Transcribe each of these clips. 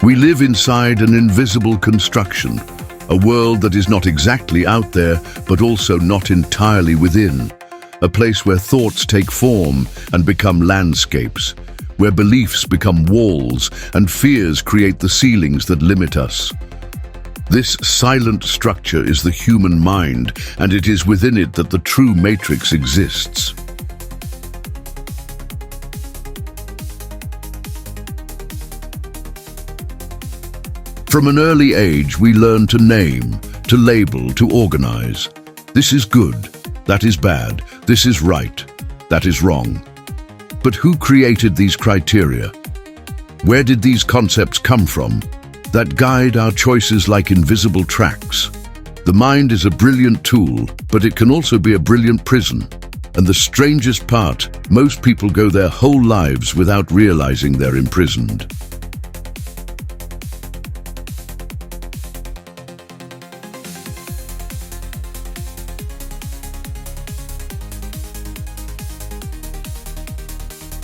We live inside an invisible construction, a world that is not exactly out there, but also not entirely within. A place where thoughts take form and become landscapes, where beliefs become walls and fears create the ceilings that limit us. This silent structure is the human mind, and it is within it that the true matrix exists. From an early age, we learn to name, to label, to organize. This is good, that is bad, this is right, that is wrong. But who created these criteria? Where did these concepts come from that guide our choices like invisible tracks? The mind is a brilliant tool, but it can also be a brilliant prison. And the strangest part, most people go their whole lives without realizing they're imprisoned.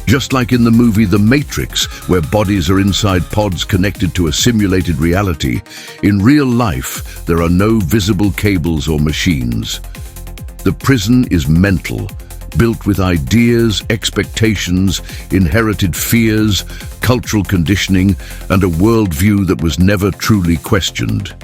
Just like in the movie The Matrix, where bodies are inside pods connected to a simulated reality, in real life there are no visible cables or machines. The prison is mental, built with ideas, expectations, inherited fears, cultural conditioning, and a worldview that was never truly questioned.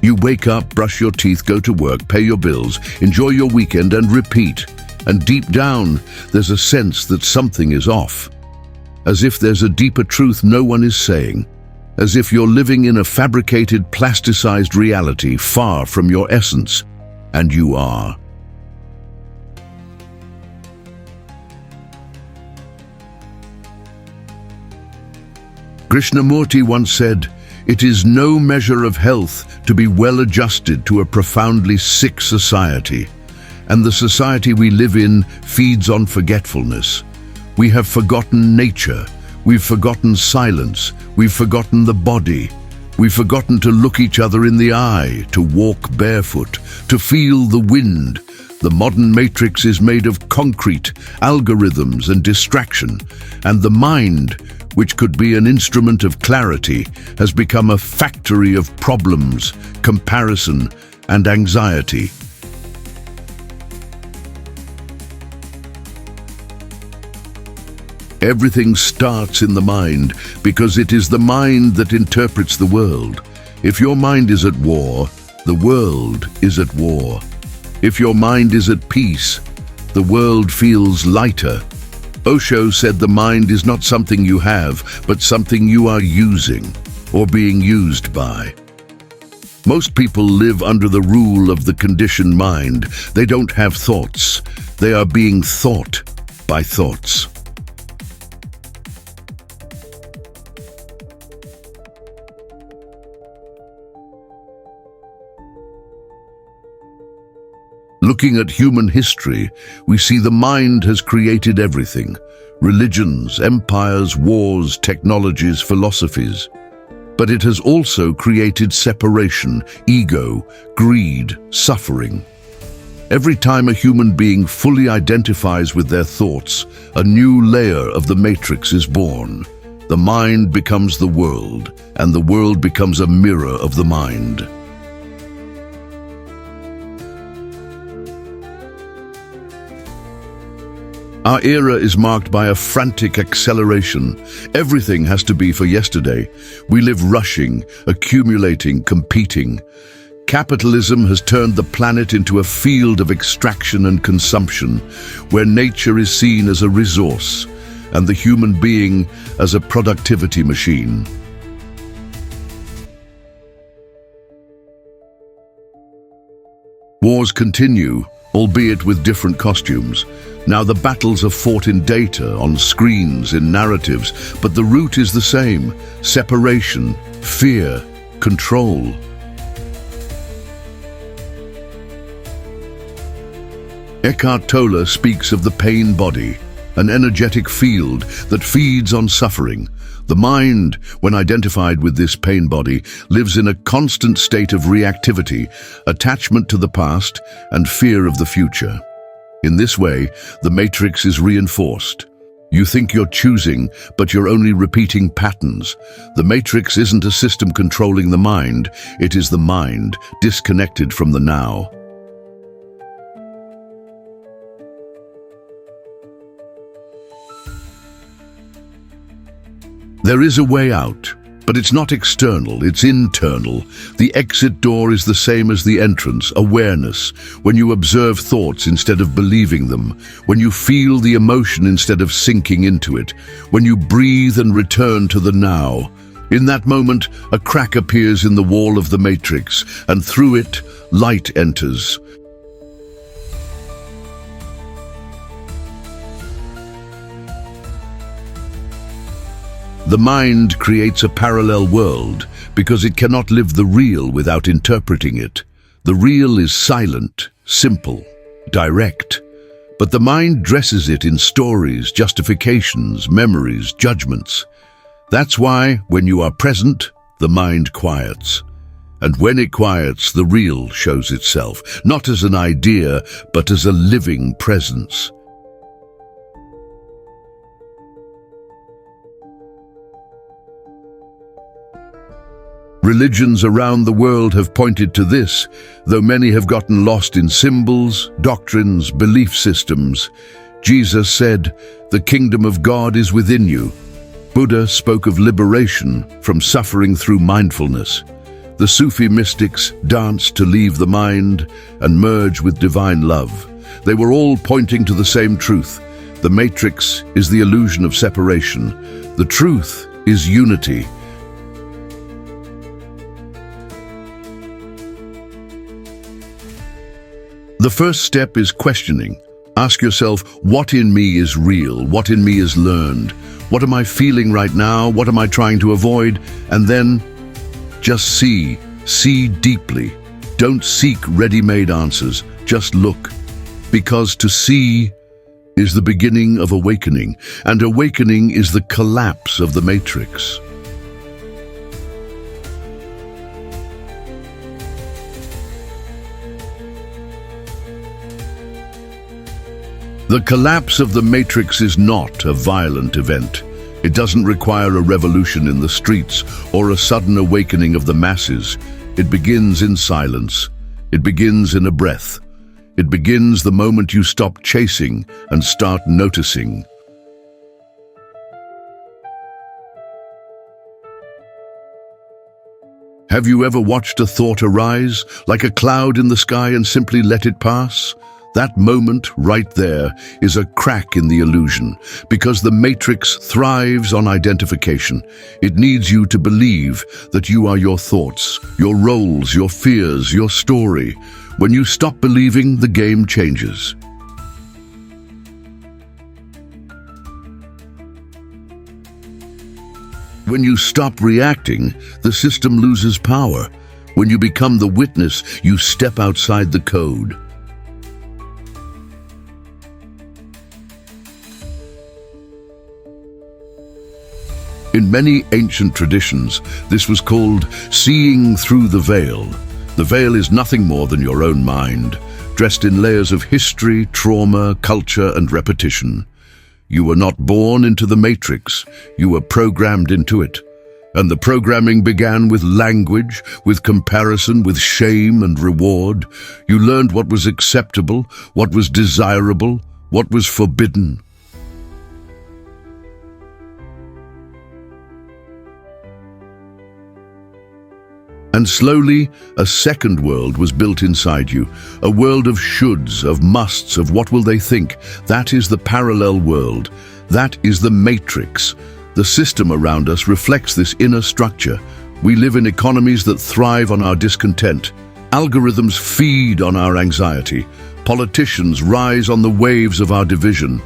You wake up, brush your teeth, go to work, pay your bills, enjoy your weekend, and repeat. And deep down, there's a sense that something is off. As if there's a deeper truth no one is saying. As if you're living in a fabricated, plasticized reality far from your essence. And you are. Krishnamurti once said, "It is no measure of health to be well adjusted to a profoundly sick society. And the society we live in feeds on forgetfulness. We have forgotten nature, we've forgotten silence, we've forgotten the body, we've forgotten to look each other in the eye, to walk barefoot, to feel the wind. The modern matrix is made of concrete, algorithms and distraction, and the mind, which could be an instrument of clarity, has become a factory of problems, comparison, and anxiety." Everything starts in the mind because it is the mind that interprets the world. If your mind is at war, the world is at war. If your mind is at peace, the world feels lighter. Osho said the mind is not something you have, but something you are using, or being used by. Most people live under the rule of the conditioned mind. They don't have thoughts. They are being thought by thoughts. Looking at human history, we see the mind has created everything: religions, empires, wars, technologies, philosophies. But it has also created separation, ego, greed, suffering. Every time a human being fully identifies with their thoughts, a new layer of the matrix is born. The mind becomes the world, and the world becomes a mirror of the mind. Our era is marked by a frantic acceleration. Everything has to be for yesterday. We live rushing, accumulating, competing. Capitalism has turned the planet into a field of extraction and consumption, where nature is seen as a resource, and the human being as a productivity machine. Wars continue, albeit with different costumes. Now the battles are fought in data, on screens, in narratives, but the root is the same: separation, fear, control. Eckhart Tolle speaks of the pain body, an energetic field that feeds on suffering, The mind, when identified with this pain body, lives in a constant state of reactivity, attachment to the past, and fear of the future. In this way, the matrix is reinforced. You think you're choosing, but you're only repeating patterns. The matrix isn't a system controlling the mind, it is the mind, disconnected from the now. There is a way out, but it's not external, it's internal. The exit door is the same as the entrance, awareness. When you observe thoughts instead of believing them, when you feel the emotion instead of sinking into it, when you breathe and return to the now. In that moment, a crack appears in the wall of the matrix, and through it, light enters. The mind creates a parallel world because it cannot live the real without interpreting it. The real is silent, simple, direct, but the mind dresses it in stories, justifications, memories, judgments. That's why, when you are present, the mind quiets. And when it quiets, the real shows itself, not as an idea, but as a living presence. Religions around the world have pointed to this, though many have gotten lost in symbols, doctrines, belief systems. Jesus said, "The kingdom of God is within you." Buddha spoke of liberation from suffering through mindfulness. The Sufi mystics danced to leave the mind and merge with divine love. They were all pointing to the same truth. The matrix is the illusion of separation. The truth is unity. The first step is questioning. Ask yourself, what in me is real? What in me is learned? What am I feeling right now? What am I trying to avoid? And then, just see. See deeply. Don't seek ready-made answers. Just look. Because to see is the beginning of awakening, and awakening is the collapse of the matrix. The collapse of the matrix is not a violent event. It doesn't require a revolution in the streets or a sudden awakening of the masses. It begins in silence. It begins in a breath. It begins the moment you stop chasing and start noticing. Have you ever watched a thought arise, like a cloud in the sky, and simply let it pass? That moment right there is a crack in the illusion, because the matrix thrives on identification. It needs you to believe that you are your thoughts, your roles, your fears, your story. When you stop believing, the game changes. When you stop reacting, the system loses power. When you become the witness, you step outside the code. In many ancient traditions, this was called seeing through the veil. The veil is nothing more than your own mind, dressed in layers of history, trauma, culture, and repetition. You were not born into the matrix, you were programmed into it. And the programming began with language, with comparison, with shame and reward. You learned what was acceptable, what was desirable, what was forbidden. And slowly, a second world was built inside you, a world of shoulds, of musts, of what will they think. That is the parallel world. That is the matrix. The system around us reflects this inner structure. We live in economies that thrive on our discontent. Algorithms feed on our anxiety. Politicians rise on the waves of our division.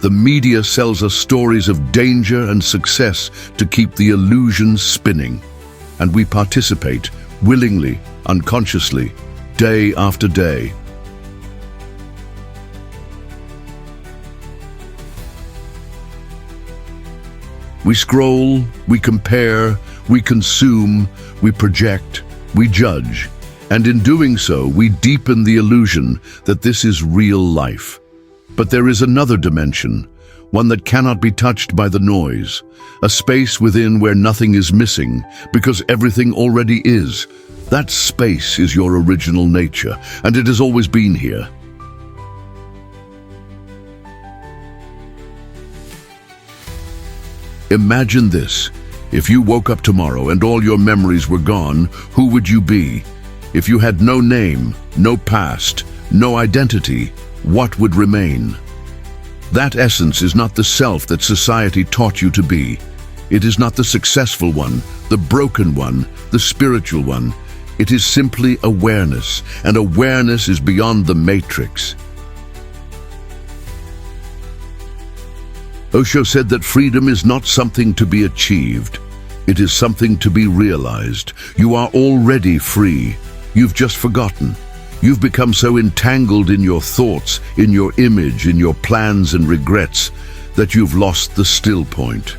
The media sells us stories of danger and success to keep the illusions spinning. And we participate, willingly, unconsciously, day after day. We scroll, we compare, we consume, we project, we judge, and in doing so, we deepen the illusion that this is real life. But there is another dimension, one that cannot be touched by the noise, a space within where nothing is missing, because everything already is. That space is your original nature, and it has always been here. Imagine this. If you woke up tomorrow and all your memories were gone, who would you be? If you had no name, no past, no identity, what would remain? That essence is not the self that society taught you to be. It is not the successful one, the broken one, the spiritual one. It is simply awareness, and awareness is beyond the matrix. Osho said that freedom is not something to be achieved. It is something to be realized. You are already free. You've just forgotten. You've become so entangled in your thoughts, in your image, in your plans and regrets, that you've lost the still point.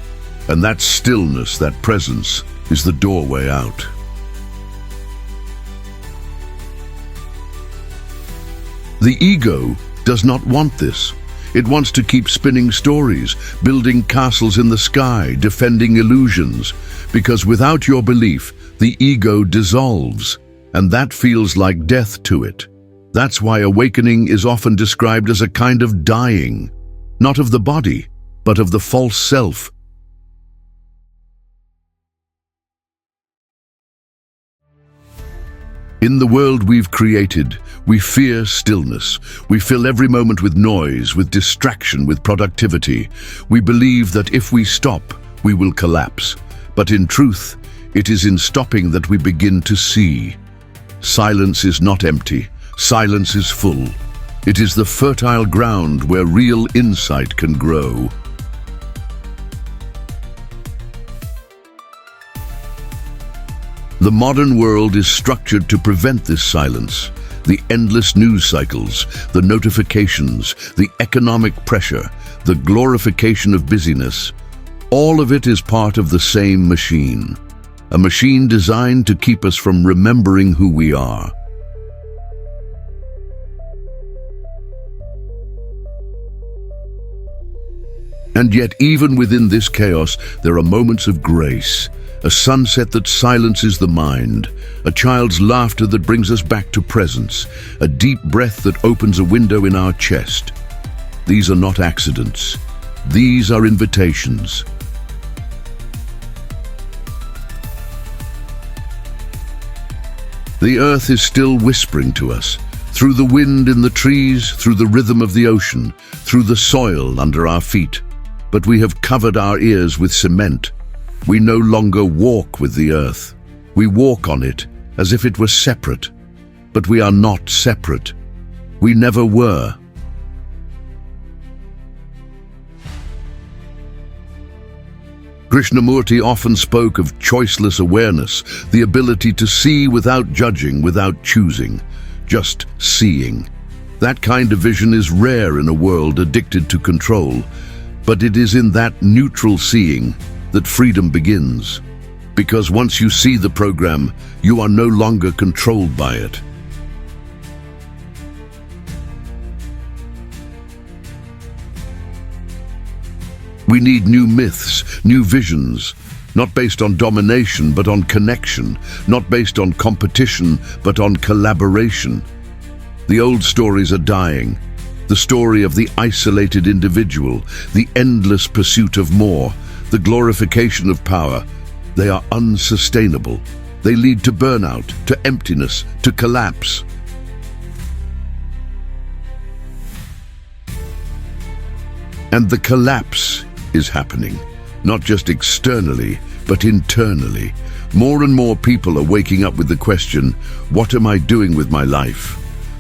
And that stillness, that presence, is the doorway out. The ego does not want this. It wants to keep spinning stories, building castles in the sky, defending illusions, because without your belief, the ego dissolves, and that feels like death to it. That's why awakening is often described as a kind of dying, not of the body, but of the false self. In the world we've created, we fear stillness. We fill every moment with noise, with distraction, with productivity. We believe that if we stop, we will collapse. But in truth, it is in stopping that we begin to see. Silence is not empty. Silence is full. It is the fertile ground where real insight can grow. The modern world is structured to prevent this silence. The endless news cycles, the notifications, the economic pressure, the glorification of busyness, all of it is part of the same machine. A machine designed to keep us from remembering who we are. And yet, even within this chaos, there are moments of grace. A sunset that silences the mind, a child's laughter that brings us back to presence, a deep breath that opens a window in our chest. These are not accidents. These are invitations. The earth is still whispering to us, through the wind in the trees, through the rhythm of the ocean, through the soil under our feet. But we have covered our ears with cement. We no longer walk with the earth. We walk on it as if it were separate. But we are not separate. We never were. Krishnamurti often spoke of choiceless awareness, the ability to see without judging, without choosing, just seeing. That kind of vision is rare in a world addicted to control, but it is in that neutral seeing that freedom begins. Because once you see the program, you are no longer controlled by it. We need new myths, new visions, not based on domination but on connection, not based on competition but on collaboration. The old stories are dying. The story of the isolated individual, the endless pursuit of more, the glorification of power, they are unsustainable. They lead to burnout, to emptiness, to collapse. And the collapse is happening, not just externally, but internally. More and more people are waking up with the question, what am I doing with my life?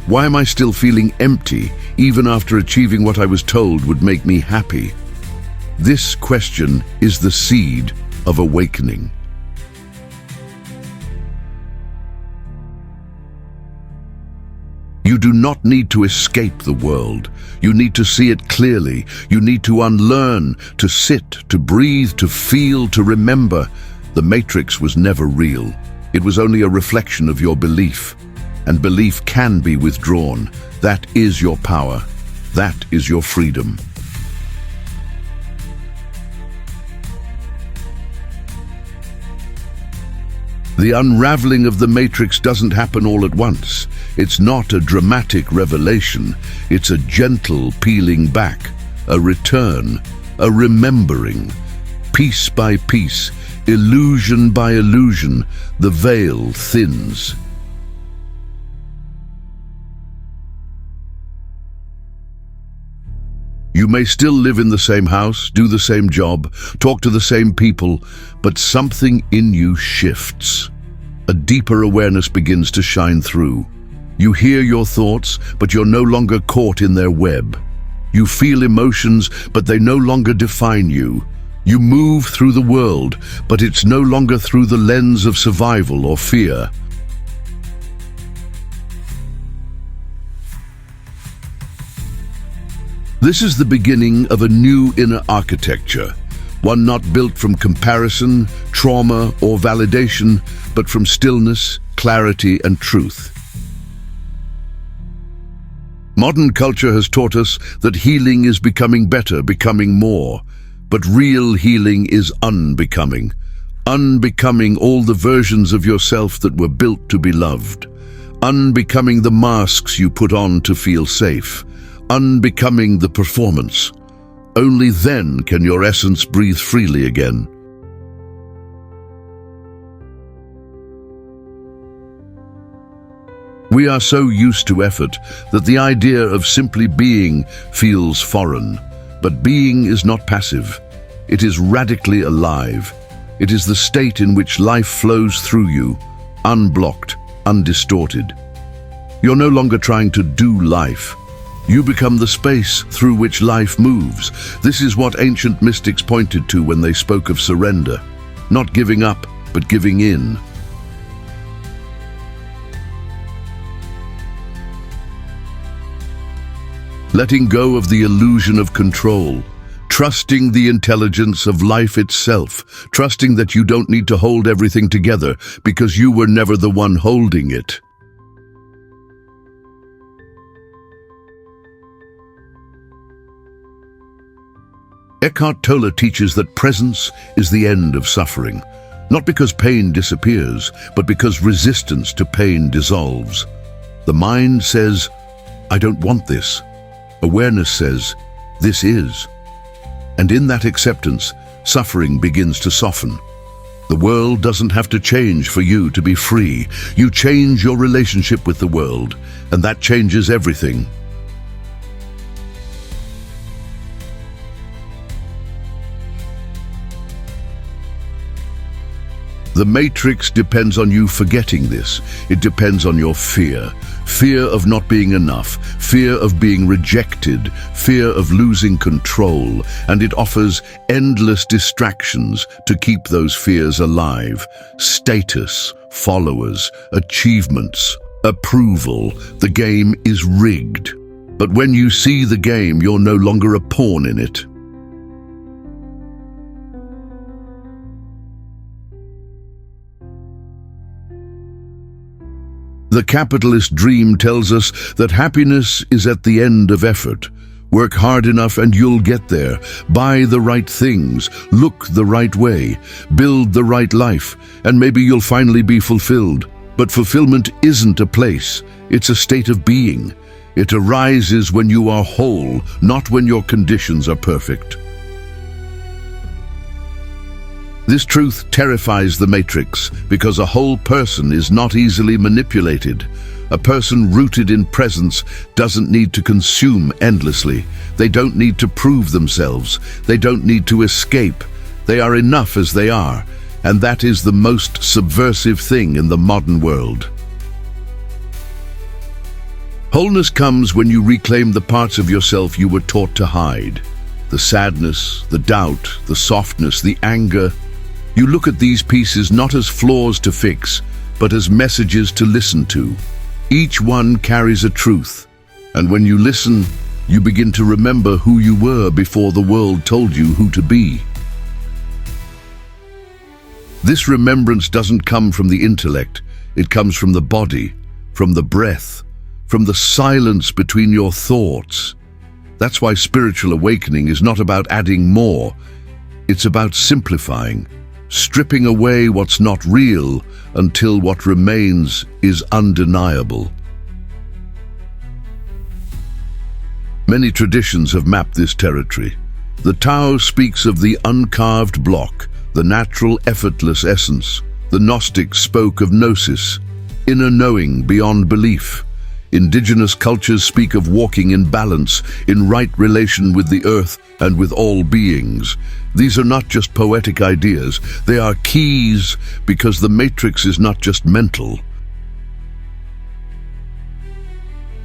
Why am I still feeling empty, even after achieving what I was told would make me happy? This question is the seed of awakening. You do not need to escape the world. You need to see it clearly. You need to unlearn, to sit, to breathe, to feel, to remember. The Matrix was never real. It was only a reflection of your belief. And belief can be withdrawn. That is your power. That is your freedom. The unraveling of the Matrix doesn't happen all at once. It's not a dramatic revelation. It's a gentle peeling back, a return, a remembering. Piece by piece, illusion by illusion, the veil thins. You may still live in the same house, do the same job, talk to the same people, but something in you shifts. A deeper awareness begins to shine through. You hear your thoughts, but you're no longer caught in their web. You feel emotions, but they no longer define you. You move through the world, but it's no longer through the lens of survival or fear. This is the beginning of a new inner architecture, one not built from comparison, trauma, or validation, but from stillness, clarity, and truth. Modern culture has taught us that healing is becoming better, becoming more, but real healing is unbecoming. Unbecoming all the versions of yourself that were built to be loved. Unbecoming the masks you put on to feel safe. Unbecoming the performance. Only then can your essence breathe freely again. We are so used to effort that the idea of simply being feels foreign. But being is not passive. It is radically alive. It is the state in which life flows through you, unblocked, undistorted. You're no longer trying to do life. You become the space through which life moves. This is what ancient mystics pointed to when they spoke of surrender. Not giving up, but giving in. Letting go of the illusion of control. Trusting the intelligence of life itself. Trusting that you don't need to hold everything together because you were never the one holding it. Eckhart Tolle teaches that presence is the end of suffering, not because pain disappears, but because resistance to pain dissolves. The mind says, I don't want this. Awareness says, this is. And in that acceptance, suffering begins to soften. The world doesn't have to change for you to be free. You change your relationship with the world, and that changes everything. The Matrix depends on you forgetting this. It depends on your fear. Fear of not being enough, fear of being rejected, fear of losing control, and it offers endless distractions to keep those fears alive. Status, followers, achievements, approval. The game is rigged. But when you see the game, you're no longer a pawn in it. The capitalist dream tells us that happiness is at the end of effort. Work hard enough and you'll get there. Buy the right things, look the right way, build the right life, and maybe you'll finally be fulfilled. But fulfillment isn't a place, it's a state of being. It arises when you are whole, not when your conditions are perfect. This truth terrifies the Matrix because a whole person is not easily manipulated. A person rooted in presence doesn't need to consume endlessly. They don't need to prove themselves. They don't need to escape. They are enough as they are, and that is the most subversive thing in the modern world. Wholeness comes when you reclaim the parts of yourself you were taught to hide. The sadness, the doubt, the softness, the anger. You look at these pieces not as flaws to fix, but as messages to listen to. Each one carries a truth, and when you listen, you begin to remember who you were before the world told you who to be. This remembrance doesn't come from the intellect, it comes from the body, from the breath, from the silence between your thoughts. That's why spiritual awakening is not about adding more, it's about simplifying, stripping away what's not real until what remains is undeniable. Many traditions have mapped this territory. The Tao speaks of the uncarved block, the natural, effortless essence. The Gnostics spoke of gnosis, inner knowing beyond belief. Indigenous cultures speak of walking in balance, in right relation with the earth and with all beings. These are not just poetic ideas, they are keys, because the matrix is not just mental.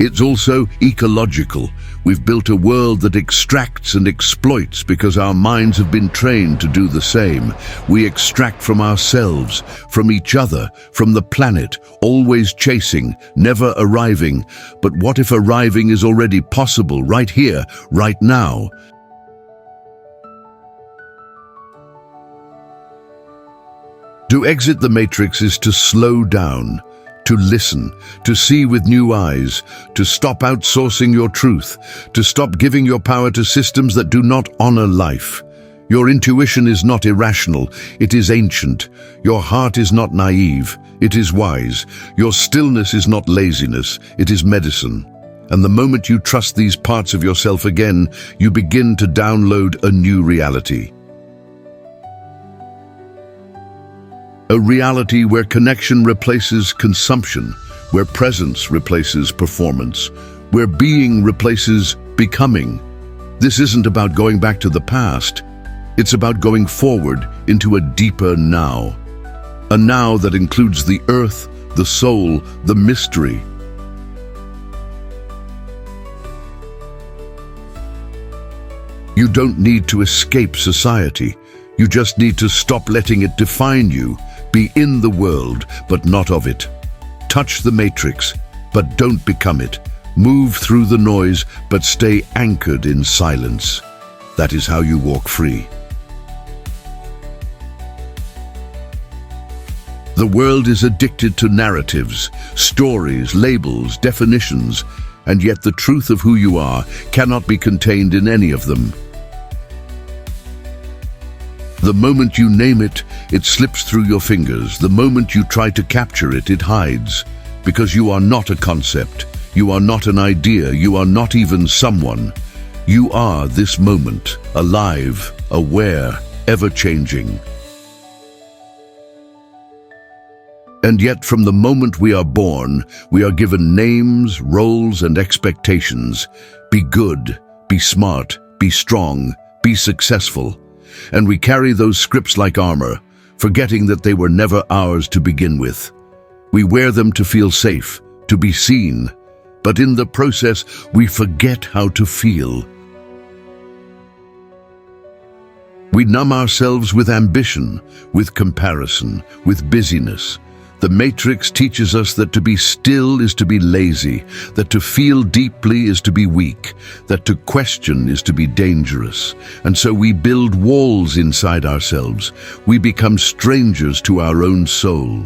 It's also ecological. We've built a world that extracts and exploits because our minds have been trained to do the same. We extract from ourselves, from each other, from the planet, always chasing, never arriving. But what if arriving is already possible right here, right now? To exit the matrix is to slow down, to listen, to see with new eyes, to stop outsourcing your truth, to stop giving your power to systems that do not honor life. Your intuition is not irrational, it is ancient. Your heart is not naive, it is wise. Your stillness is not laziness, it is medicine. And the moment you trust these parts of yourself again, you begin to download a new reality. A reality where connection replaces consumption, where presence replaces performance, where being replaces becoming. This isn't about going back to the past, it's about going forward into a deeper now. A now that includes the earth, the soul, the mystery. You don't need to escape society. You just need to stop letting it define you. Be in the world, but not of it. Touch the matrix, but don't become it. Move through the noise, but stay anchored in silence. That is how you walk free. The world is addicted to narratives, stories, labels, definitions, and yet the truth of who you are cannot be contained in any of them. The moment you name it, it slips through your fingers. The moment you try to capture it, it hides. Because you are not a concept. You are not an idea. You are not even someone. You are this moment, alive, aware, ever-changing. And yet from the moment we are born, we are given names, roles, and expectations. Be good, be smart, be strong, be successful. And we carry those scripts like armor, forgetting that they were never ours to begin with. We wear them to feel safe, to be seen, but in the process, we forget how to feel. We numb ourselves with ambition, with comparison, with busyness. The Matrix teaches us that to be still is to be lazy, that to feel deeply is to be weak, that to question is to be dangerous. And so we build walls inside ourselves. We become strangers to our own soul.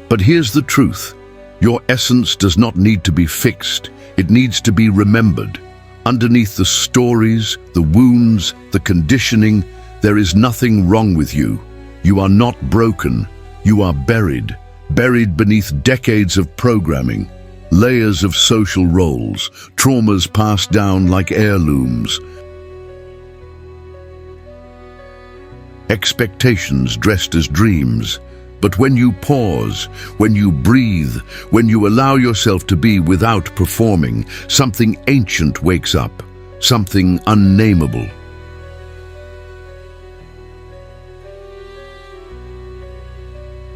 But here's the truth. Your essence does not need to be fixed. It needs to be remembered. Underneath the stories, the wounds, the conditioning, there is nothing wrong with you. You are not broken. You are buried beneath decades of programming, layers of social roles, traumas passed down like heirlooms, expectations dressed as dreams. But when you pause, when you breathe, when you allow yourself to be without performing, something ancient wakes up, something unnameable.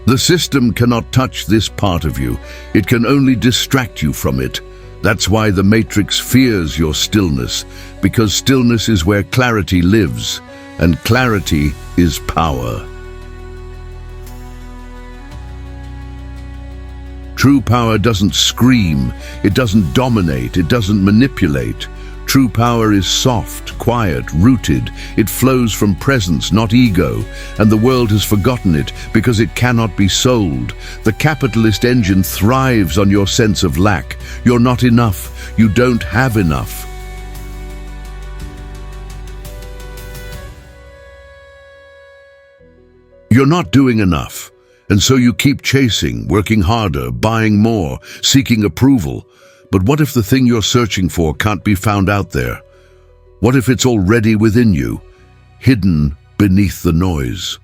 The system cannot touch this part of you. It can only distract you from it. That's why the Matrix fears your stillness, because stillness is where clarity lives, and clarity is power. True power doesn't scream, it doesn't dominate, it doesn't manipulate. True power is soft, quiet, rooted. It flows from presence, not ego, and the world has forgotten it because it cannot be sold. The capitalist engine thrives on your sense of lack. You're not enough. You don't have enough. You're not doing enough, and so you keep chasing, working harder, buying more, seeking approval. But what if the thing you're searching for can't be found out there? What if it's already within you, hidden beneath the noise?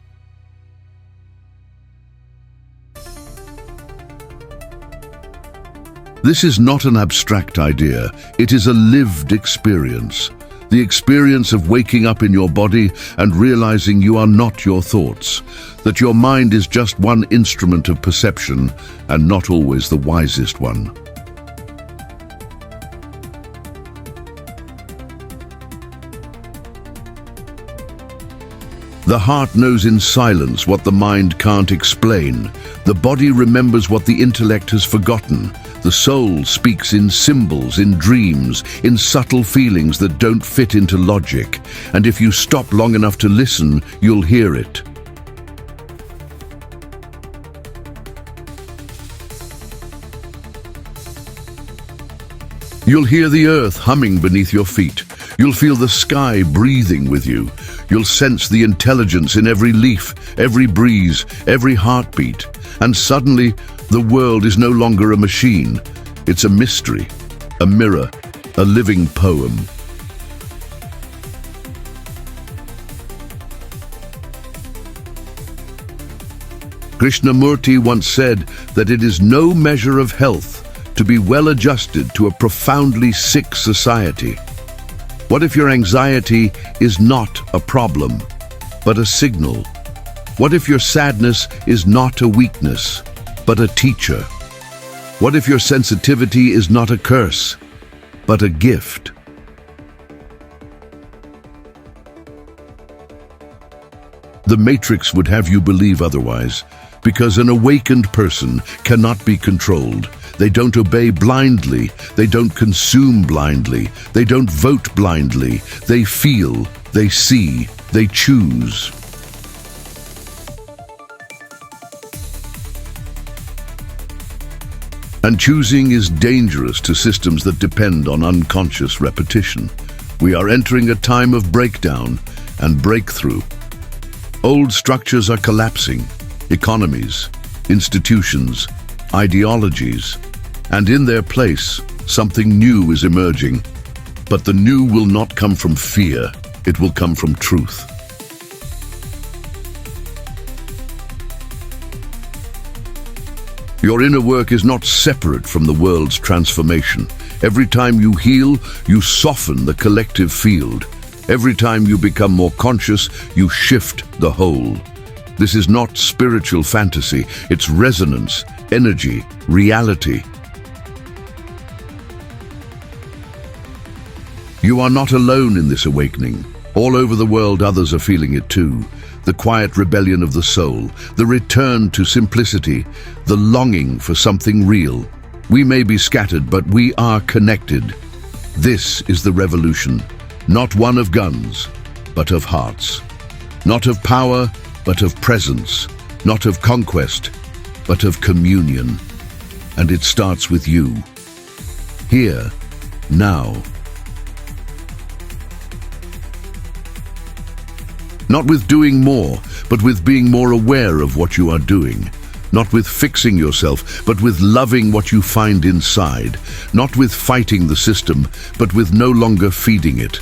This is not an abstract idea, it is a lived experience. The experience of waking up in your body and realizing you are not your thoughts, that your mind is just one instrument of perception and not always the wisest one. The heart knows in silence what the mind can't explain. The body remembers what the intellect has forgotten. The soul speaks in symbols, in dreams, in subtle feelings that don't fit into logic. And if you stop long enough to listen, you'll hear it. You'll hear the earth humming beneath your feet. You'll feel the sky breathing with you. You'll sense the intelligence in every leaf, every breeze, every heartbeat. And suddenly, the world is no longer a machine. It's a mystery, a mirror, a living poem. Krishnamurti once said that it is no measure of health to be well adjusted to a profoundly sick society. What if your anxiety is not a problem, but a signal? What if your sadness is not a weakness, but a teacher? What if your sensitivity is not a curse, but a gift? The Matrix would have you believe otherwise, because an awakened person cannot be controlled. They don't obey blindly, they don't consume blindly, they don't vote blindly. They feel, they see, they choose. And choosing is dangerous to systems that depend on unconscious repetition. We are entering a time of breakdown and breakthrough. Old structures are collapsing, economies, institutions, ideologies, and in their place, something new is emerging. But the new will not come from fear, it will come from truth. Your inner work is not separate from the world's transformation. Every time you heal, you soften the collective field. Every time you become more conscious, you shift the whole. This is not spiritual fantasy, it's resonance, energy, reality. You are not alone in this awakening. All over the world, others are feeling it too. The quiet rebellion of the soul, the return to simplicity, the longing for something real. We may be scattered, but we are connected. This is the revolution, not one of guns, but of hearts. Not of power, but of presence. Not of conquest, but of communion. And it starts with you. Here, now. Not with doing more, but with being more aware of what you are doing. Not with fixing yourself, but with loving what you find inside. Not with fighting the system, but with no longer feeding it.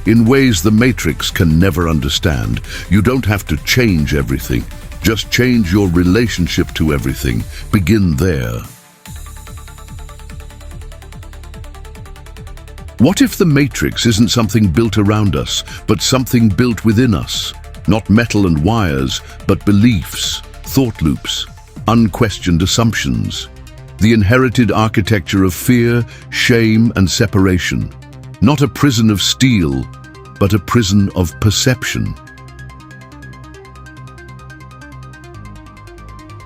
In ways the Matrix can never understand. You don't have to change everything. Just change your relationship to everything. Begin there. What if the Matrix isn't something built around us, but something built within us? Not metal and wires, but beliefs, thought loops, unquestioned assumptions. The inherited architecture of fear, shame, and separation. Not a prison of steel, but a prison of perception.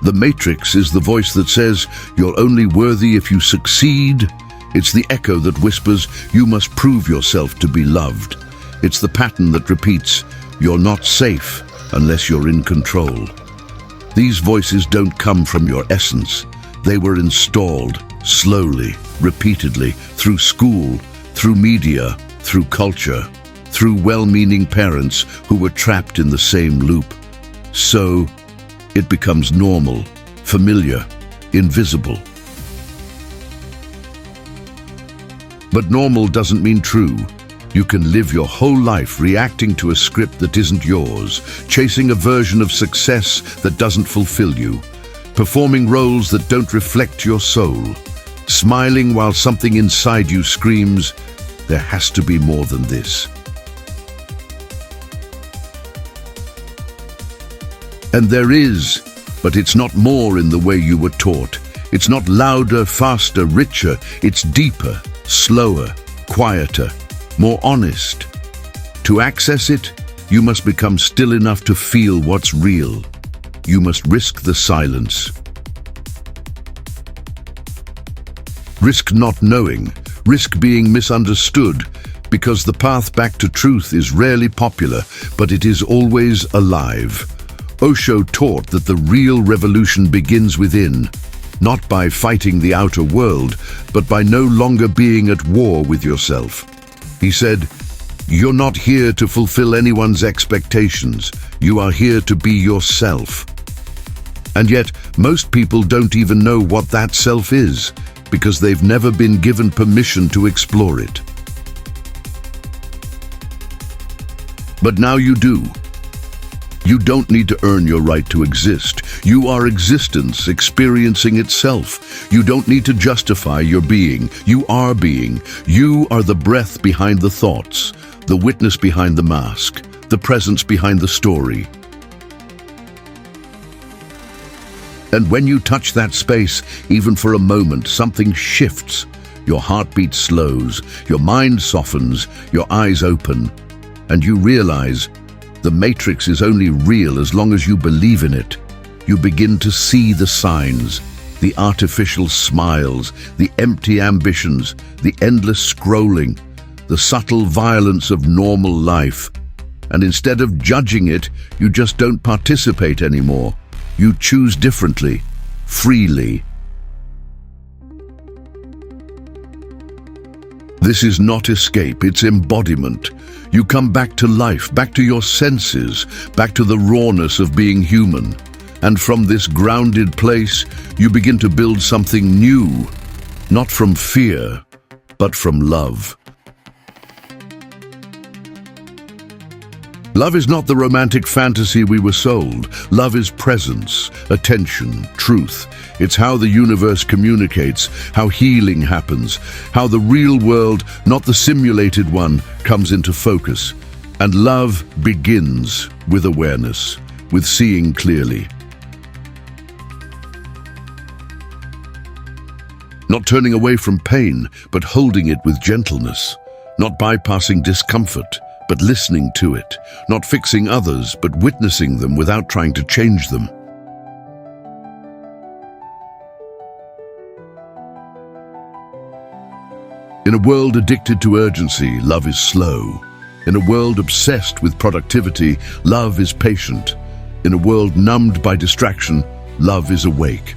The matrix is the voice that says, "You're only worthy if you succeed." It's the echo that whispers, "You must prove yourself to be loved." It's the pattern that repeats, "You're not safe unless you're in control." These voices don't come from your essence. They were installed slowly, repeatedly, through school, through media, through culture, through well-meaning parents who were trapped in the same loop. So, it becomes normal, familiar, invisible. But normal doesn't mean true. You can live your whole life reacting to a script that isn't yours, chasing a version of success that doesn't fulfill you, performing roles that don't reflect your soul, smiling while something inside you screams, "There has to be more than this." And there is, but it's not more in the way you were taught. It's not louder, faster, richer. It's deeper, slower, quieter, more honest. To access it, you must become still enough to feel what's real. You must risk the silence. Risk not knowing, risk being misunderstood, because the path back to truth is rarely popular, but it is always alive. Osho taught that the real revolution begins within, not by fighting the outer world, but by no longer being at war with yourself. He said, "You're not here to fulfill anyone's expectations. You are here to be yourself." And yet, most people don't even know what that self is, because they've never been given permission to explore it. But now you do. You don't need to earn your right to exist. You are existence experiencing itself. You don't need to justify your being. You are being. You are the breath behind the thoughts, the witness behind the mask, the presence behind the story. And when you touch that space, even for a moment, something shifts. Your heartbeat slows, your mind softens, your eyes open, and you realize the matrix is only real as long as you believe in it. You begin to see the signs, the artificial smiles, the empty ambitions, the endless scrolling, the subtle violence of normal life. And instead of judging it, you just don't participate anymore. You choose differently, freely. This is not escape, it's embodiment. You come back to life, back to your senses, back to the rawness of being human. And from this grounded place, you begin to build something new, not from fear, but from love. Love is not the romantic fantasy we were sold. Love is presence, attention, truth. It's how the universe communicates, how healing happens, how the real world, not the simulated one, comes into focus. And love begins with awareness, with seeing clearly. Not turning away from pain, but holding it with gentleness. Not bypassing discomfort, but listening to it. Not fixing others, but witnessing them without trying to change them. In a world addicted to urgency, love is slow. In a world obsessed with productivity, love is patient. In a world numbed by distraction, love is awake.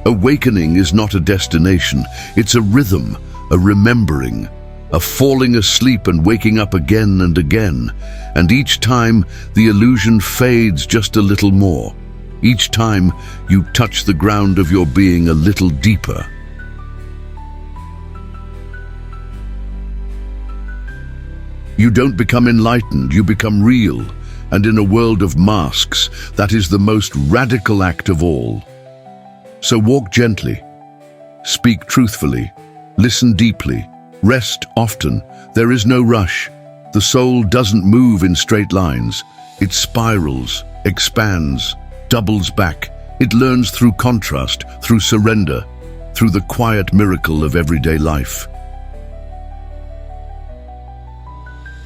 Awakening is not a destination, it's a rhythm, a remembering, a falling asleep and waking up again and again. And each time, the illusion fades just a little more. Each time, you touch the ground of your being a little deeper. You don't become enlightened, you become real. And in a world of masks, that is the most radical act of all. So walk gently, speak truthfully, listen deeply, rest often. There is no rush. The soul doesn't move in straight lines. It spirals, expands, doubles back. It learns through contrast, through surrender, through the quiet miracle of everyday life.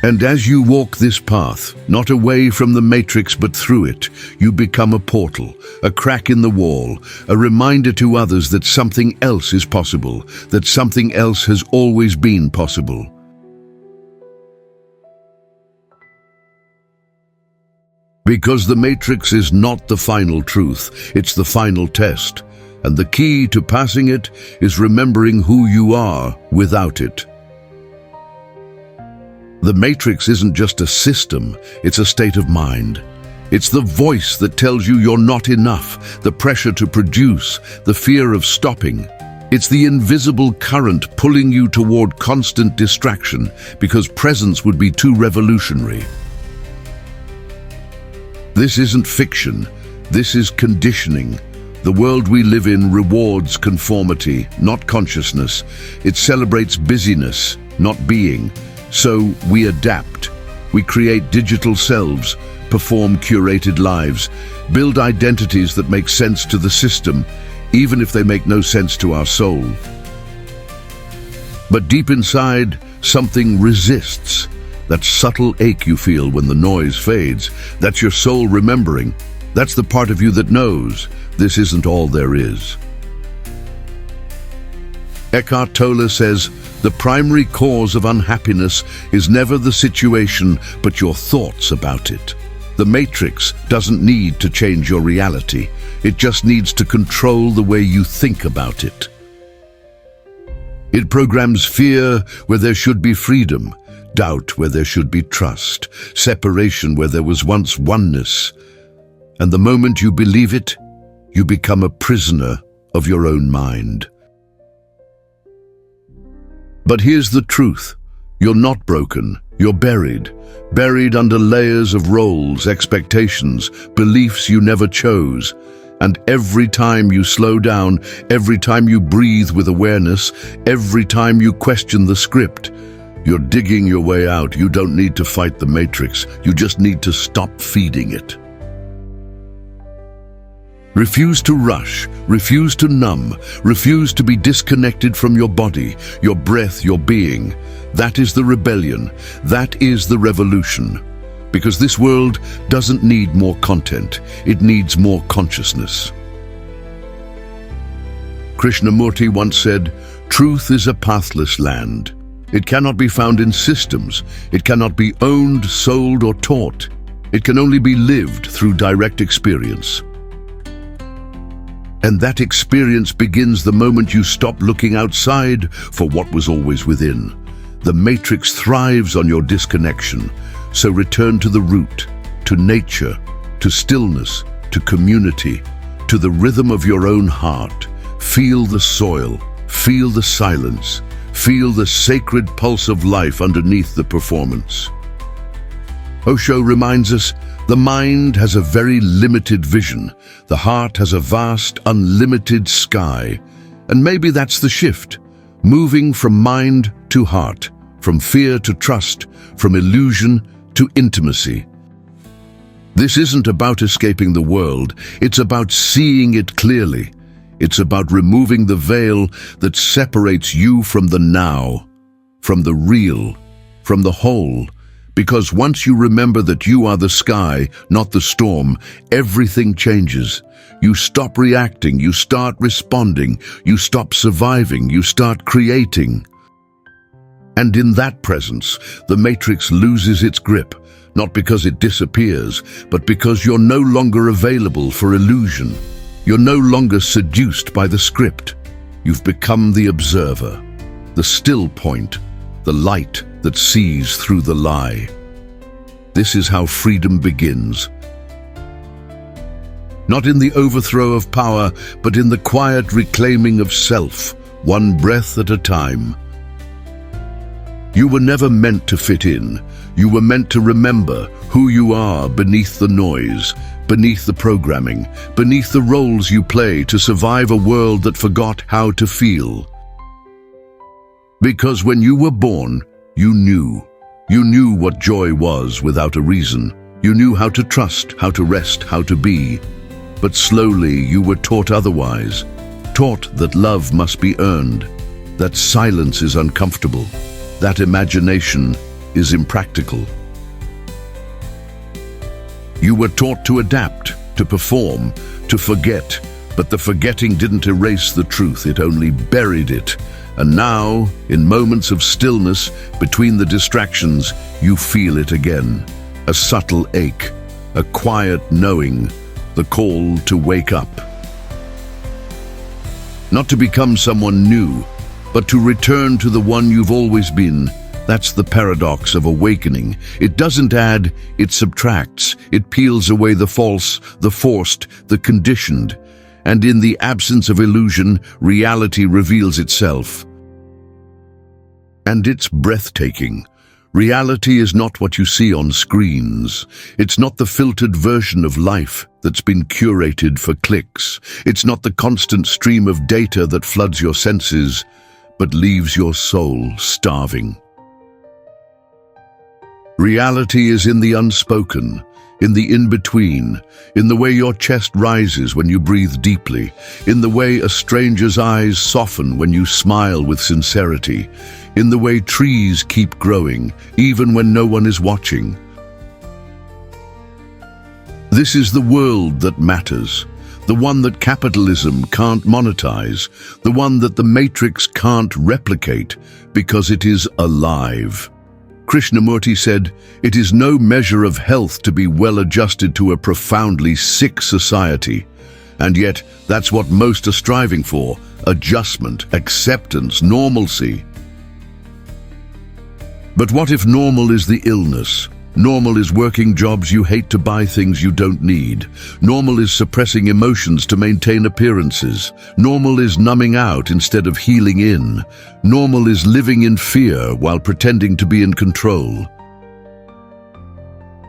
And as you walk this path, not away from the matrix but through it, you become a portal, a crack in the wall, a reminder to others that something else is possible, that something else has always been possible. Because the matrix is not the final truth, it's the final test. And the key to passing it is remembering who you are without it. The matrix isn't just a system, it's a state of mind. It's the voice that tells you you're not enough, the pressure to produce, the fear of stopping. It's the invisible current pulling you toward constant distraction because presence would be too revolutionary. This isn't fiction, this is conditioning. The world we live in rewards conformity, not consciousness. It celebrates busyness, not being. So we adapt. We create digital selves, perform curated lives, build identities that make sense to the system, even if they make no sense to our soul. But deep inside, something resists. That subtle ache you feel when the noise fades, that's your soul remembering. That's the part of you that knows this isn't all there is. Eckhart Tolle says, the primary cause of unhappiness is never the situation, but your thoughts about it. The matrix doesn't need to change your reality. It just needs to control the way you think about it. It programs fear where there should be freedom, doubt where there should be trust, separation where there was once oneness. And the moment you believe it, you become a prisoner of your own mind. But here's the truth. You're not broken. You're buried under layers of roles, expectations, beliefs you never chose. And every time you slow down, every time you breathe with awareness, every time you question the script, you're digging your way out. You don't need to fight the matrix. You just need to stop feeding it. Refuse to rush, refuse to numb, refuse to be disconnected from your body, your breath, your being. That is the rebellion. That is the revolution. Because this world doesn't need more content. It needs more consciousness. Krishnamurti once said, "Truth is a pathless land. It cannot be found in systems. It cannot be owned, sold, or taught. It can only be lived through direct experience." And that experience begins the moment you stop looking outside for what was always within. The matrix thrives on your disconnection, so return to the root, to nature, to stillness, to community, to the rhythm of your own heart. Feel the soil, feel the silence, feel the sacred pulse of life underneath the performance. Osho reminds us, the mind has a very limited vision. The heart has a vast, unlimited sky. And maybe that's the shift, moving from mind to heart, from fear to trust, from illusion to intimacy. This isn't about escaping the world, it's about seeing it clearly. It's about removing the veil that separates you from the now, from the real, from the whole. Because once you remember that you are the sky, not the storm, everything changes. You stop reacting, you start responding, you stop surviving, you start creating. And in that presence, the matrix loses its grip, not because it disappears, but because you're no longer available for illusion. You're no longer seduced by the script. You've become the observer, the still point, the light that sees through the lie. This is how freedom begins. Not in the overthrow of power, but in the quiet reclaiming of self, one breath at a time. You were never meant to fit in. You were meant to remember who you are beneath the noise, beneath the programming, beneath the roles you play to survive a world that forgot how to feel. Because when you were born, you knew. You knew what joy was without a reason. You knew how to trust, how to rest, how to be. But slowly you were taught otherwise. Taught that love must be earned, that silence is uncomfortable, that imagination is impractical. You were taught to adapt, to perform, to forget, but the forgetting didn't erase the truth, it only buried it. And now, in moments of stillness, between the distractions, you feel it again. A subtle ache, a quiet knowing, the call to wake up. Not to become someone new, but to return to the one you've always been. That's the paradox of awakening. It doesn't add, it subtracts. It peels away the false, the forced, the conditioned. And in the absence of illusion, reality reveals itself. And it's breathtaking. Reality is not what you see on screens. It's not the filtered version of life that's been curated for clicks. It's not the constant stream of data that floods your senses, but leaves your soul starving. Reality is in the unspoken, in the in-between, in the way your chest rises when you breathe deeply, in the way a stranger's eyes soften when you smile with sincerity, in the way trees keep growing, even when no one is watching. This is the world that matters, the one that capitalism can't monetize, the one that the Matrix can't replicate, because it is alive. Krishnamurti said, "It is no measure of health to be well adjusted to a profoundly sick society." And yet, that's what most are striving for: adjustment, acceptance, normalcy. But what if normal is the illness? Normal is working jobs you hate to buy things you don't need. Normal is suppressing emotions to maintain appearances. Normal is numbing out instead of healing in. Normal is living in fear while pretending to be in control.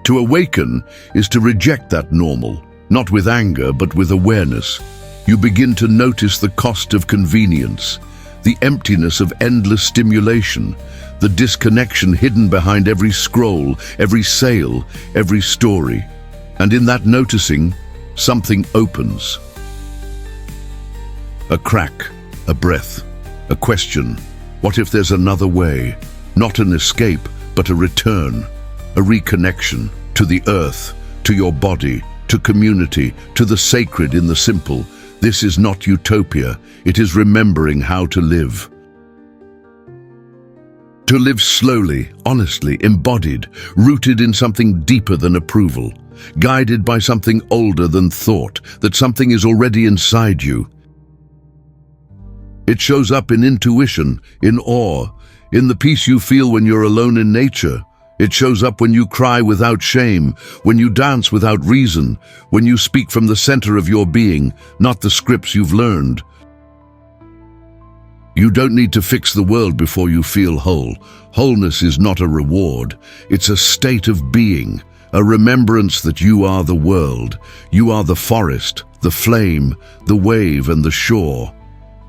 To awaken is to reject that normal, not with anger but with awareness. You begin to notice the cost of convenience, the emptiness of endless stimulation, the disconnection hidden behind every scroll, every sale, every story. And in that noticing, something opens. A crack, a breath, a question. What if there's another way? Not an escape, but a return, a reconnection to the earth, to your body, to community, to the sacred in the simple. This is not utopia, it is remembering how to live. To live slowly, honestly, embodied, rooted in something deeper than approval, guided by something older than thought, that something is already inside you. It shows up in intuition, in awe, in the peace you feel when you're alone in nature. It shows up when you cry without shame, when you dance without reason, when you speak from the center of your being, not the scripts you've learned. You don't need to fix the world before you feel whole. Wholeness is not a reward. It's a state of being, a remembrance that you are the world. You are the forest, the flame, the wave, and the shore.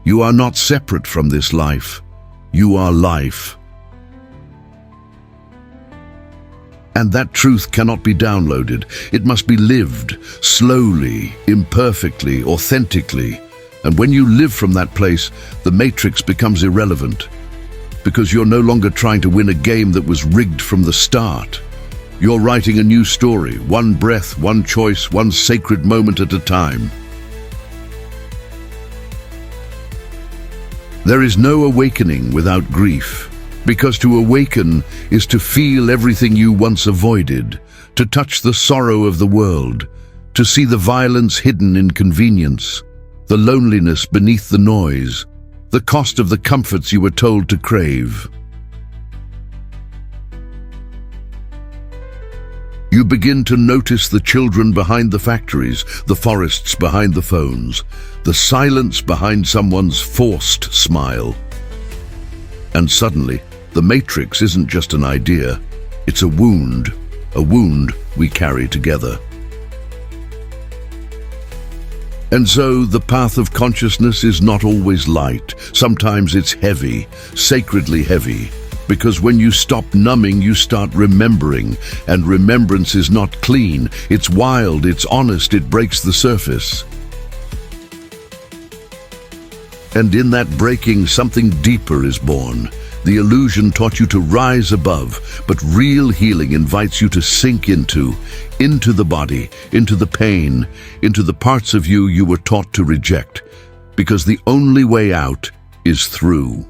You are not separate from this life. You are life. And that truth cannot be downloaded. It must be lived, slowly, imperfectly, authentically. And when you live from that place, the matrix becomes irrelevant, because you're no longer trying to win a game that was rigged from the start. You're writing a new story, one breath, one choice, one sacred moment at a time. There is no awakening without grief, because to awaken is to feel everything you once avoided, to touch the sorrow of the world, to see the violence hidden in convenience, the loneliness beneath the noise, the cost of the comforts you were told to crave. You begin to notice the children behind the factories, the forests behind the phones, the silence behind someone's forced smile. And suddenly, the matrix isn't just an idea, it's a wound we carry together. And so the path of consciousness is not always light. Sometimes it's heavy, sacredly heavy, because when you stop numbing, you start remembering, and remembrance is not clean. It's wild, it's honest, it breaks the surface. And in that breaking, something deeper is born. The illusion taught you to rise above, but real healing invites you to sink into the body, into the pain, into the parts of you you were taught to reject, because the only way out is through.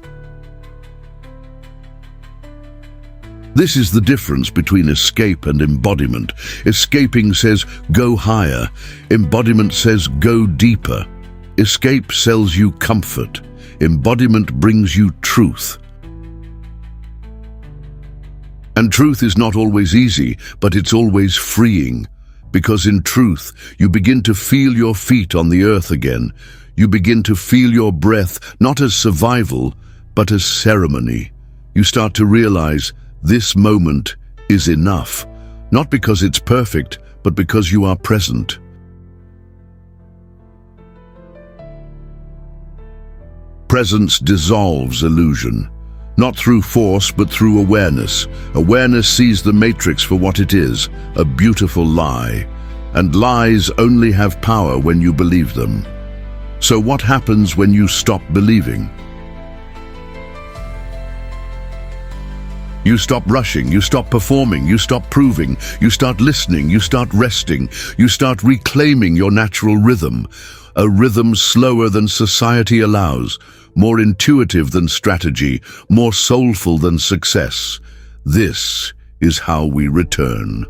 This is the difference between escape and embodiment. Escaping says, go higher. Embodiment says, go deeper. Escape sells you comfort. Embodiment brings you truth. And truth is not always easy, but it's always freeing. Because in truth, you begin to feel your feet on the earth again. You begin to feel your breath, not as survival, but as ceremony. You start to realize this moment is enough, not because it's perfect, but because you are present. Presence dissolves illusion, not through force, but through awareness. Awareness sees the matrix for what it is, a beautiful lie. And lies only have power when you believe them. So what happens when you stop believing? You stop rushing, you stop performing, you stop proving, you start listening, you start resting, you start reclaiming your natural rhythm. A rhythm slower than society allows, more intuitive than strategy, more soulful than success. This is how we return.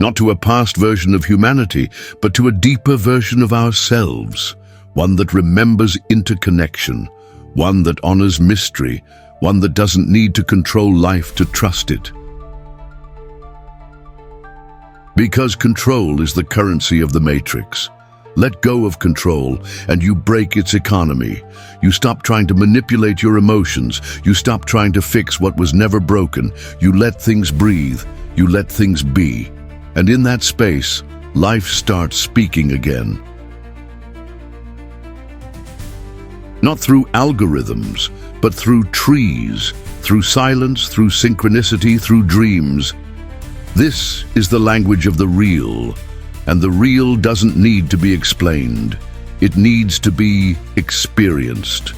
Not to a past version of humanity, but to a deeper version of ourselves, one that remembers interconnection, one that honors mystery, one that doesn't need to control life to trust it. Because control is the currency of the matrix. Let go of control and you break its economy. You stop trying to manipulate your emotions. You stop trying to fix what was never broken. You let things breathe. You let things be. And in that space, life starts speaking again. Not through algorithms, but through trees, through silence, through synchronicity, through dreams. This is the language of the real, and the real doesn't need to be explained. It needs to be experienced.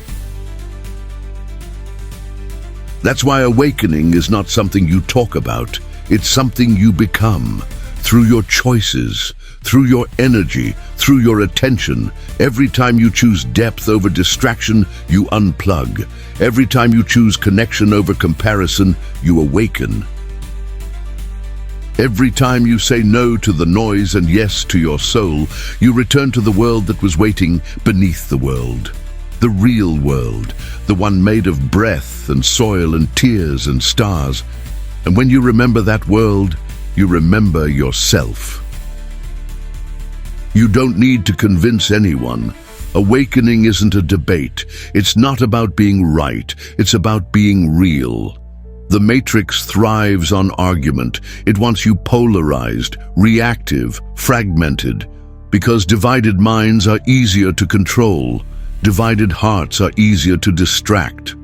That's why awakening is not something you talk about. It's something you become, through your choices, through your energy, through your attention. Every time you choose depth over distraction, you unplug. Every time you choose connection over comparison, you awaken. Every time you say no to the noise and yes to your soul, you return to the world that was waiting beneath the world. The real world, the one made of breath and soil and tears and stars. And when you remember that world, you remember yourself. You don't need to convince anyone. Awakening isn't a debate. It's not about being right. It's about being real. The matrix thrives on argument. It wants you polarized, reactive, fragmented, because divided minds are easier to control. Divided hearts are easier to distract.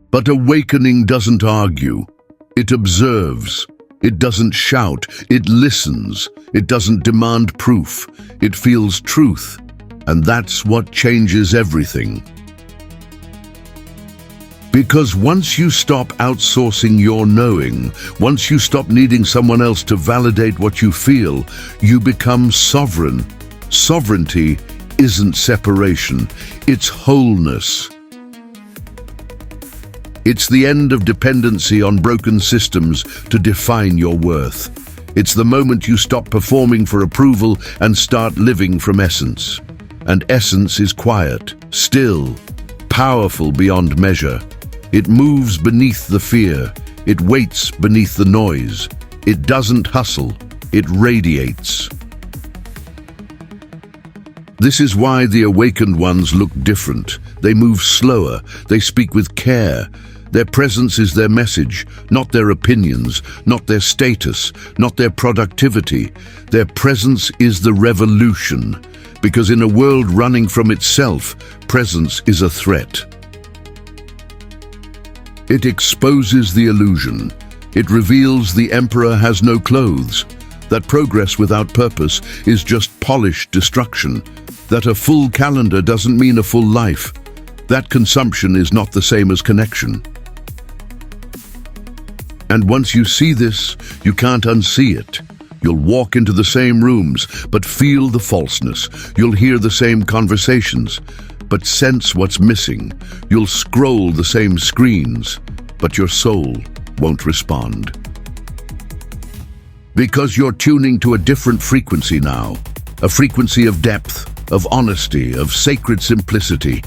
But awakening doesn't argue. It observes. It doesn't shout. It listens. It doesn't demand proof. It feels truth. And that's what changes everything. Because once you stop outsourcing your knowing, once you stop needing someone else to validate what you feel, you become sovereign. Sovereignty isn't separation, it's wholeness. It's the end of dependency on broken systems to define your worth. It's the moment you stop performing for approval and start living from essence. And essence is quiet, still, powerful beyond measure. It moves beneath the fear. It waits beneath the noise. It doesn't hustle. It radiates. This is why the awakened ones look different. They move slower. They speak with care. Their presence is their message, not their opinions, not their status, not their productivity. Their presence is the revolution, because in a world running from itself, presence is a threat. It exposes the illusion. It reveals the emperor has no clothes, that progress without purpose is just polished destruction, that a full calendar doesn't mean a full life. That consumption is not the same as connection. And once you see this, you can't unsee it. You'll walk into the same rooms, but feel the falseness. You'll hear the same conversations, but sense what's missing. You'll scroll the same screens, but your soul won't respond. Because you're tuning to a different frequency now, a frequency of depth, of honesty, of sacred simplicity.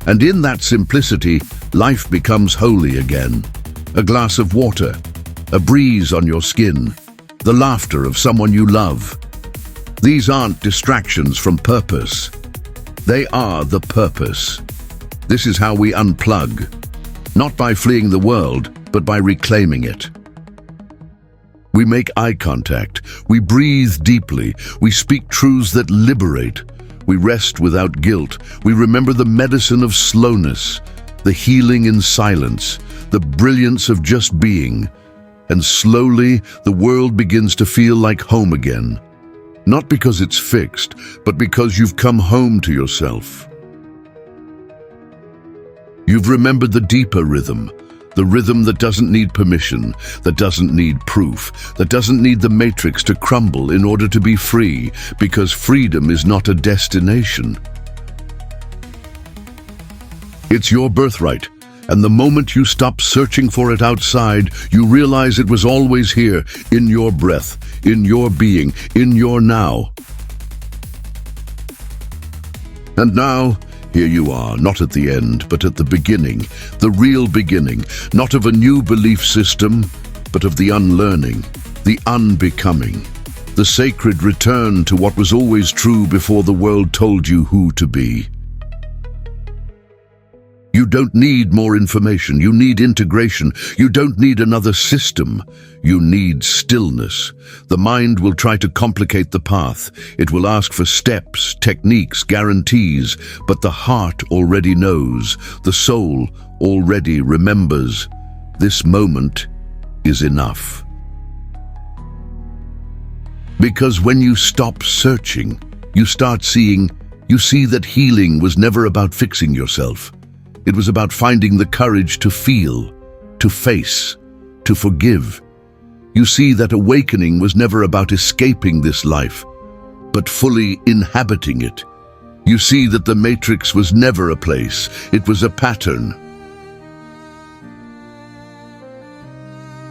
And in that simplicity, life becomes holy again. A glass of water, a breeze on your skin, the laughter of someone you love. These aren't distractions from purpose. They are the purpose. This is how we unplug, not by fleeing the world, but by reclaiming it. We make eye contact, we breathe deeply, we speak truths that liberate, we rest without guilt, we remember the medicine of slowness, the healing in silence, the brilliance of just being, and slowly the world begins to feel like home again. Not because it's fixed, but because you've come home to yourself. You've remembered the deeper rhythm, the rhythm that doesn't need permission, that doesn't need proof, that doesn't need the matrix to crumble in order to be free, because freedom is not a destination. It's your birthright, and the moment you stop searching for it outside, you realize it was always here, in your breath, in your being, in your now. And now, here you are, not at the end, but at the beginning, the real beginning, not of a new belief system, but of the unlearning, the unbecoming, the sacred return to what was always true before the world told you who to be. You don't need more information, you need integration. You don't need another system, you need stillness. The mind will try to complicate the path. It will ask for steps, techniques, guarantees, but the heart already knows, the soul already remembers. This moment is enough. Because when you stop searching, you start seeing, you see that healing was never about fixing yourself. It was about finding the courage to feel, to face, to forgive. You see that awakening was never about escaping this life, but fully inhabiting it. You see that the matrix was never a place, it was a pattern.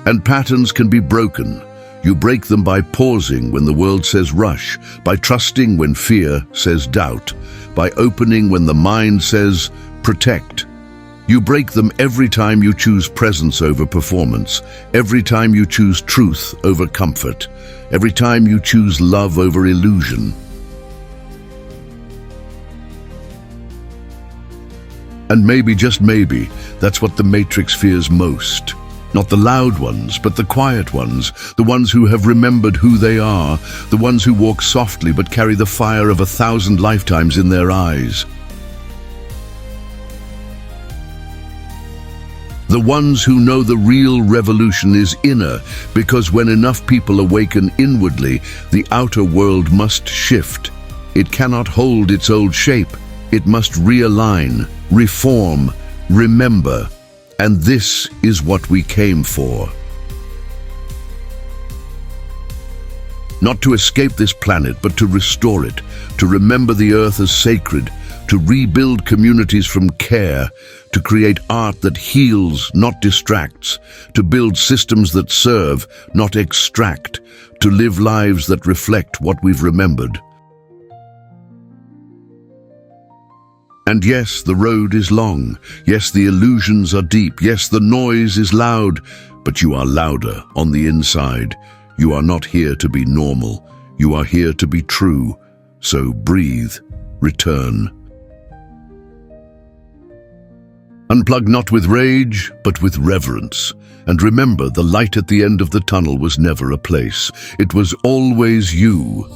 And patterns can be broken. You break them by pausing when the world says rush, by trusting when fear says doubt, by opening when the mind says protect. You break them every time you choose presence over performance, every time you choose truth over comfort, every time you choose love over illusion. And maybe, just maybe, that's what the Matrix fears most. Not the loud ones, but the quiet ones, the ones who have remembered who they are, the ones who walk softly but carry the fire of 1,000 lifetimes in their eyes. The ones who know the real revolution is inner, because when enough people awaken inwardly, the outer world must shift. It cannot hold its old shape. It must realign, reform, remember. And this is what we came for. Not to escape this planet, but to restore it, to remember the earth as sacred, to rebuild communities from care, to create art that heals, not distracts, to build systems that serve, not extract, to live lives that reflect what we've remembered. And yes, the road is long. Yes, the illusions are deep. Yes, the noise is loud, but you are louder on the inside. You are not here to be normal. You are here to be true. So breathe, return. Unplug not with rage, but with reverence. And remember, the light at the end of the tunnel was never a place. It was always you,